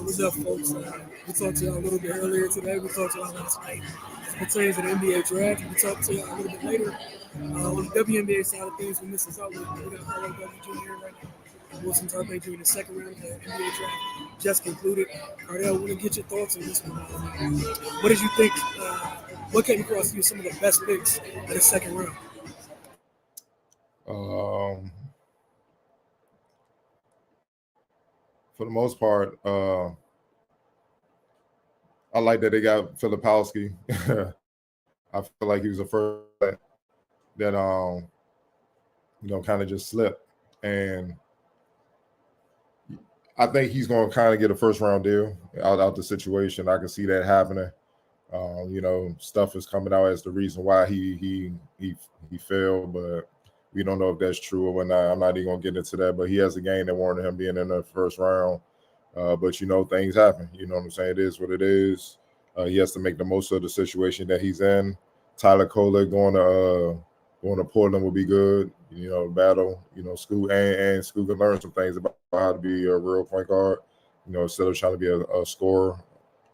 What's up, folks? We talked to y'all a little bit earlier today. We talked to y'all last night. As pertains to the NBA draft, we talked to y'all a little bit later. On the WNBA side of things, we missed us out. We got Carl W. Jr. right now. Wilson Tarpe Jr. in the second round of the NBA draft just concluded. Cardell, I want to get your thoughts on this one. What did you think? What came across you as some of the best picks of the second round? Um, for the most part, I like that they got Filipowski. I feel like he was the first that kind of just slipped, and I think he's going to kind of get a first round deal out the situation. I can see that happening. Stuff is coming out as the reason why he failed, but we don't know if that's true or not. I'm not even gonna get into that, but he has a game that warranted him being in the first round. But things happen. You know what I'm saying? It is what it is. He has to make the most of the situation that he's in. Tyler Kohler going to Portland will be good. Battle. School and School can learn some things about how to be a real point guard. Instead of trying to be a scorer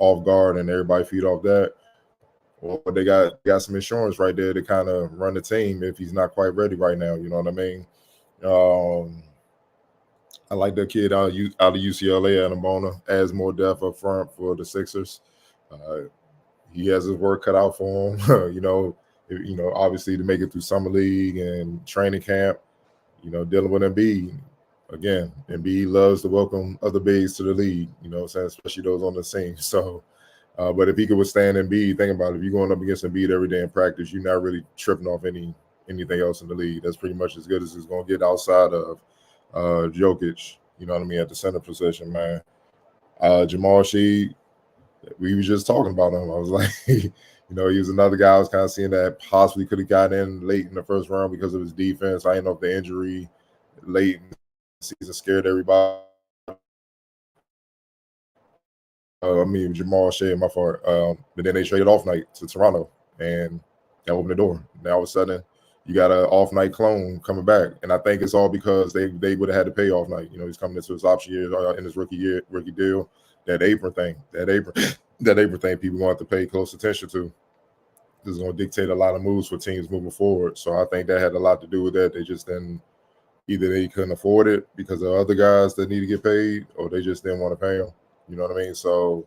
off guard and everybody feed off that. Well, they got some insurance right there to kind of run the team if he's not quite ready right now. You know what I mean? I like that kid out of UCLA, Anabona, adds more depth up front for the Sixers. He has his work cut out for him. Obviously to make it through summer league and training camp. Dealing with Embiid. Again, Embiid loves to welcome other bigs to the league. Especially those on the scene. So. But if he could withstand Embiid, think about it. If you're going up against Embiid every day in practice, you're not really tripping off anything else in the league. That's pretty much as good as it's going to get outside of Jokic. You know what I mean? At the center position, man. Jamal Sheed, we were just talking about him. I was like, he was another guy I was kind of seeing that possibly could have gotten in late in the first round because of his defense. I didn't know if the injury late in the season scared everybody. Jamal Shea, my fault. But then they traded off night to Toronto, and that opened the door. Now all of a sudden, you got an off night clone coming back, and I think it's all because they would have had to pay off night. He's coming into his option year in his rookie deal. That apron thing, people going to have to pay close attention to. This is going to dictate a lot of moves for teams moving forward. So I think that had a lot to do with that. They just didn't. Either they couldn't afford it because of other guys that need to get paid, or they just didn't want to pay them. You know what I mean? So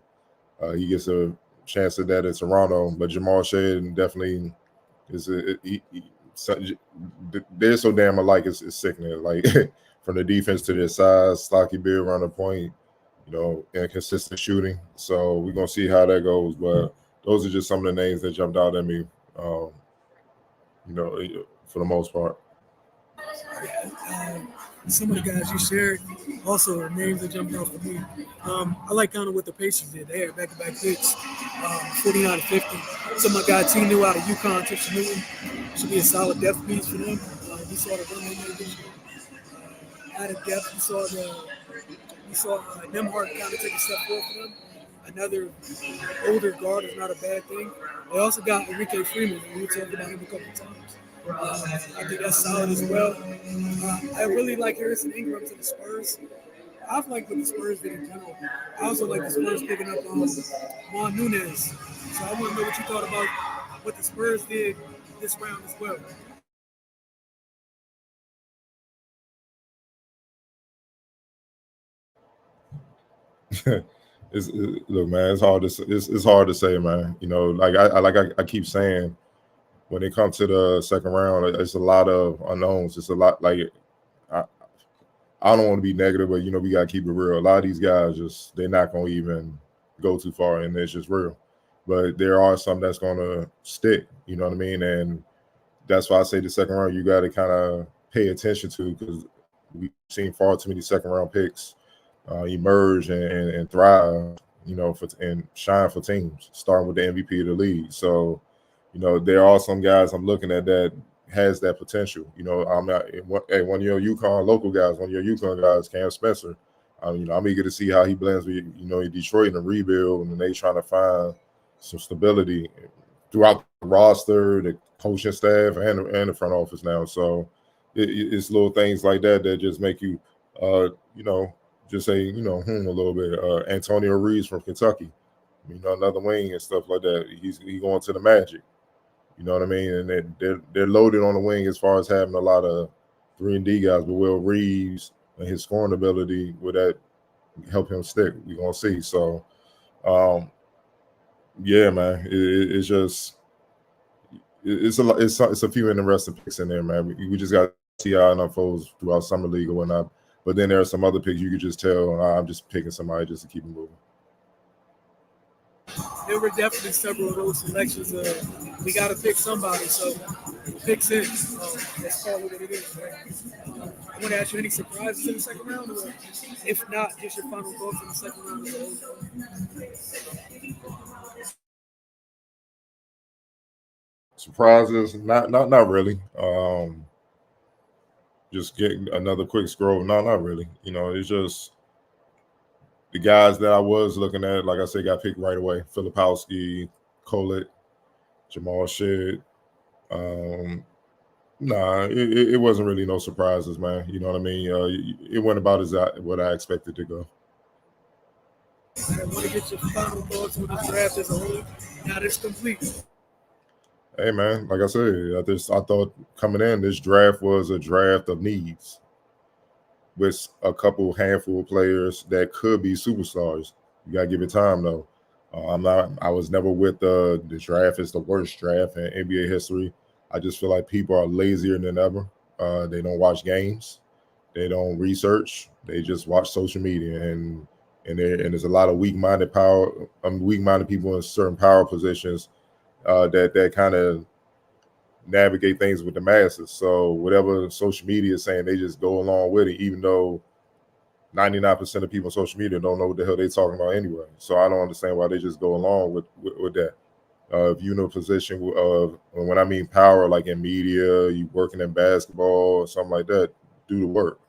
he gets a chance at that in Toronto. But Jamal Shea definitely is they're so damn alike. It's sickening. Like from the defense to their size, stocky build around the point, and consistent shooting. So we're gonna see how that goes. But those are just some of the names that jumped out at me. For the most part. Some of the guys you shared also names that jumped out for me. I like kind of what the Pacers did. They had back-to-back picks, 49 to 50. Some of my guy T New out of UConn, Tristan Newton, should be a solid depth piece for them. We saw the run they made this year. Added depth. We saw Nemhart kind of take a step forward for them. Another older guard is not a bad thing. They also got Enrique Freeman, and we talked about him a couple of times. I think that's solid as well. I really like Harrison Ingram to the Spurs. I've liked what the Spurs did in general. I also like the Spurs picking up Juan Nunez. So I want to know what you thought about what the Spurs did this round as well. Look, man, it's hard to say, man. I keep saying, when it comes to the second round, it's a lot of unknowns. It's a lot I don't want to be negative, but we gotta keep it real. A lot of these guys they're not gonna even go too far, and it's just real. But there are some that's gonna stick. You know what I mean? And that's why I say the second round you got to kind of pay attention to, because we've seen far too many second round picks emerge and thrive. And shine for teams, starting with the MVP of the league. So, there are some guys I'm looking at that has that potential. I'm not one of your UConn local guys, one of your UConn guys, Cam Spencer. I'm eager to see how he blends with in Detroit in the rebuild, and they trying to find some stability throughout the roster, the coaching staff, and the front office now. So it's little things like that just make you just say, you know, a little bit. Antonio Reeves from Kentucky, you know, another wing and stuff like that. He's going to the Magic. You know what I mean? And they're loaded on the wing as far as having a lot of 3-and-D guys. But Will Reeves and his scoring ability, will that help him stick? We're gonna see. So, yeah, man, it's just it's a few interesting picks in there, man. We just got to see how it unfolds throughout summer league or whatnot. But then there are some other picks you could just tell I'm just picking somebody just to keep it moving. There were definitely several of those selections. We got to pick somebody, so pick six. Let's call it what it is. I want to ask you any surprises in the second round, or if not, just your final thoughts in the second round. Surprises? Not really. Just getting another quick scroll. No, not really. You know, it's just the guys that I was looking at, like I said, got picked right away. Filipowski, Collett, Jamal Shead. Nah, it wasn't really no surprises, man. You know what I mean? It went about what I expected to go. I want to get your final thoughts on the draft as a whole. Now it's complete. Hey, man, like I said, I thought coming in, this draft was a draft of needs with a couple handful of players that could be superstars. You gotta give it time, though. I was never with the draft is the worst draft in NBA history. I just feel like people are lazier than ever. They don't watch games, they don't research, they just watch social media, and there's a lot of weak-minded people in certain power positions that kind of navigate things with the masses. So whatever social media is saying, they just go along with it, even though 99% of people on social media don't know what the hell they're talking about anyway. So I don't understand why they just go along with that. If you're in a position of, when I mean power, like in media, you working in basketball or something like that, do the work.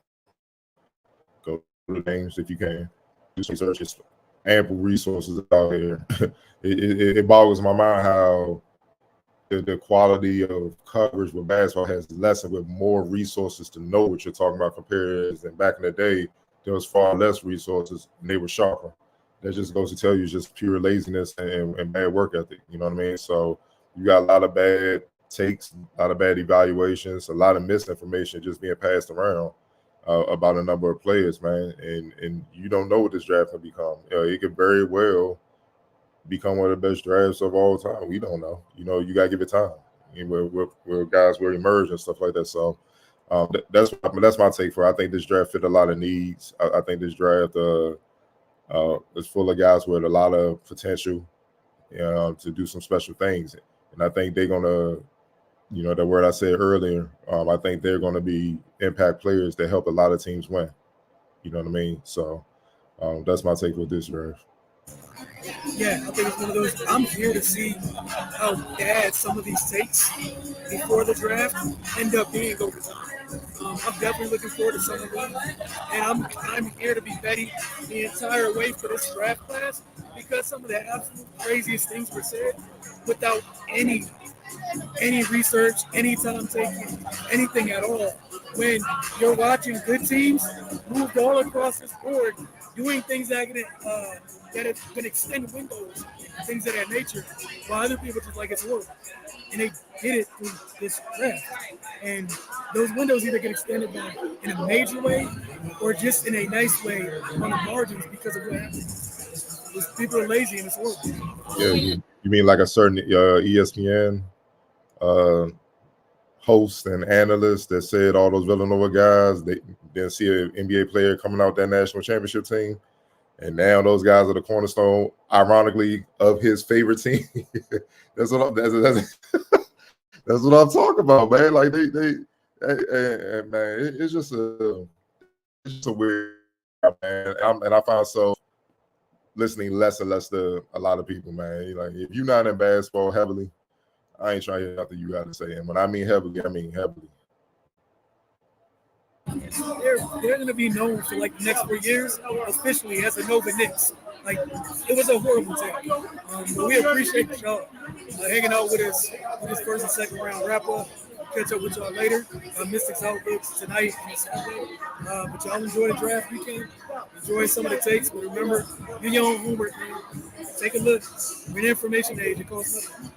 Go to the games if you can. Do some research. It's ample resources out here. It boggles my mind how the quality of coverage with basketball has lessened with more resources to know what you're talking about compared to back in the day. There was far less resources and they were sharper. That just goes to tell you it's just pure laziness and bad work ethic. You know what I mean? So you got a lot of bad takes, a lot of bad evaluations, a lot of misinformation just being passed around about a number of players, man. And you don't know what this draft can become. It could very well become one of the best drafts of all time. We don't know. You know, you got to give it time. Where guys will emerge and stuff like that. So that's my take for it. I think this draft fit a lot of needs. I think this draft is full of guys with a lot of potential to do some special things. And I think they're going to, you know, the word I said earlier, I think they're going to be impact players that help a lot of teams win. You know what I mean? So that's my take with this draft. Yeah, I think it's one of those. I'm here to see how bad some of these takes before the draft end up being over time. I'm definitely looking forward to some of them, and I'm here to be betting the entire way for this draft class because some of the absolute craziest things were said without any research, any time taking, anything at all. When you're watching good teams moved all across this board, doing things that can extend windows, things of that nature, while other people just like it's horrible. And they did it through this draft. And those windows either get extended in a major way or just in a nice way on the margins because of what happens. People are lazy and it's horrible. Yeah, you mean like a certain ESPN host and analyst that said all those Villanova guys, they didn't see an NBA player coming out that national championship team. And now those guys are the cornerstone, ironically, of his favorite team. That's what I'm talking about, man. Like man, it's just a weird, man. And I find myself listening less and less to a lot of people, man. Like if you're not in basketball heavily, I ain't trying to hear nothing you got to say. And when I mean heavily, I mean heavily. They're going to be known for like the next 4 years officially as the Nova Knicks. Like it was a horrible take. But we appreciate y'all hanging out with us for this first and second round wrap up. catch up with y'all later. Mystics Outlooks tonight and Saturday. But y'all enjoy the draft weekend. Enjoy some of the takes. But remember, do your own homework, man. Take a look. We're in the information age. It costs nothing.